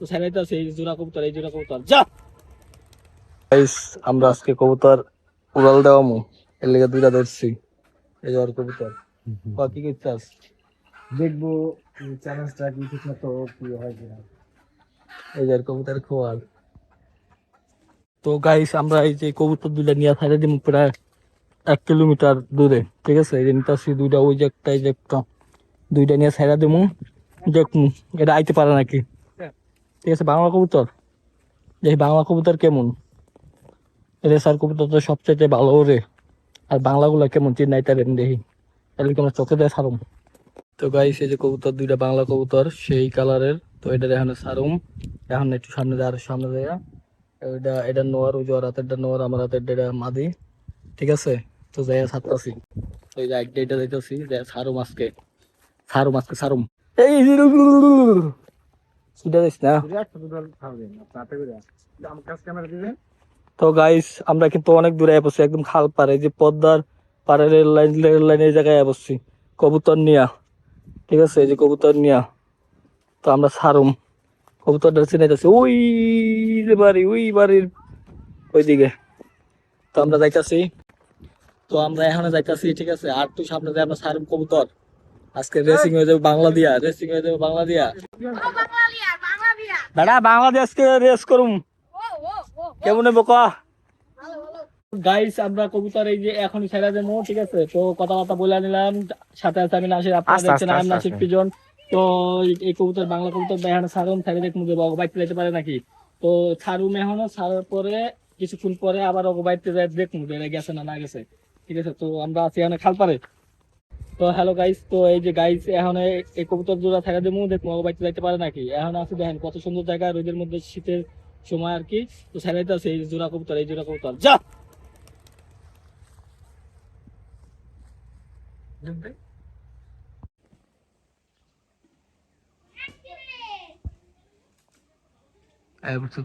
তো ছেড়াইতে আছে এই জোড়া কবুতর, এই জোড়া কবুতর যা। গাইস আমরা আজকে কবুতর উড়াল দেওয়ামু, এর লেগে দুইটা ধরছি। এই যে আর কবুতর কি করছাস? দেখবো চ্যালেঞ্জটা কি ঠিক মতো কি হয় কিনা। এই যে আর কবুতর খোয়াল। তো গাইস আমরা এই যে কবুতর দুইটা নিয়ে ছাড়ে দিমু প্রায় 1 কিলোমিটার দূরে, ঠিক আছে? এই যে নিতাছি দুইটা, ওই যে একটা, এই যে একটা, দুইটা নিয়ে ছাড়া দিমু, দেখমু এটা আইতে পারে নাকি। ঠিক আছে, বাংলা কবুতর দেখি বাংলা কবুতর কেমন। রেসার কবুতর তো সবচেয়ে ভালো রে, আর বাংলাগুলা কেমন চিন্নাই তারেন দেখি, তাহলে কি আমরা চোখে দেয় সারুম। তো গাইস এই যে কবুতর দুইটা বাংলা কবুতর সেই কালারের, তো এটা এখন সারুম। এখন একটু সামনে দেয়, আর সামনে দেয় ওইটা, এটা নোয়ার, ওই যে ওর হাতেরটা নোয়ার, আমার হাতের এটা মাদি, ঠিক আছে? তো যাই ছাড়তাছি, ওই যে একটা এটা যাইতেছি, সারুম আজকে, সারুম আজকে সারুম। এই সিধা দিস না। তো গাইস আমরা কিন্তু অনেক দূরে বসছি, একদম খাল পারে, যে পদ্মার পাড়ে রেল লাইন, রেল লাইনের জায়গায় বসছি কবুতর নিয়া, ঠিক আছে? এই যে কবুতর নিয়া, তো আমরা ছাড়ুম। কবুতরটা চিনাইতেছি ওই যে বাড়ি, ওই বাড়ির ওইদিকে। তো আমরা যাইতাছি, তো আমরা এখানে যাইতাছি, ঠিক আছে? আর তুই সামনে যাই আমরা ছাড়ুম কবুতর। আজকে রেসিং হয়ে যাবে বাংলা দিয়া, রেসিং হয়ে যাবে বাংলা দিয়া। দাদা বাংলা দিয়ে আজকে রেস করুম, কেমন হবে ক? গাইস আমরা কবুতর এই যে এখনই ছেড়ে দেবো, ঠিক আছে? তো কথাবার্তা বলে নিলাম, সাথে আছে আমি নাসির, আপনারা দেখছেন আমি নাসির পিজন। তো এই কবুতর বাংলা কবুতর এখন ছাড়ুন, ছেড়ে দেখুন যে অগবাইতে যেতে পারে নাকি। তো ছাড়ুম এখনো, ছাড়ার পরে কিছুক্ষণ পরে আবার অগবাইতে দেখুন যে গেছে না না গেছে, ঠিক আছে? তো আমরা আছি এখানে খাল পারে। তো হ্যালো গাইস, তো এই যে গাইস এখন এই কবুতর জোড়া ছেড়ে দেবো, দেখুন অগবাইতে যাইতে পারে নাকি। এখন আছে দেখেন কত সুন্দর জায়গা, রোদের মধ্যে, শীতের সময় আর কি। তো ছেড়াইতে আছে এই জোড়া কবুতর, এই জোড়া কবুতর যা।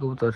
কবুতর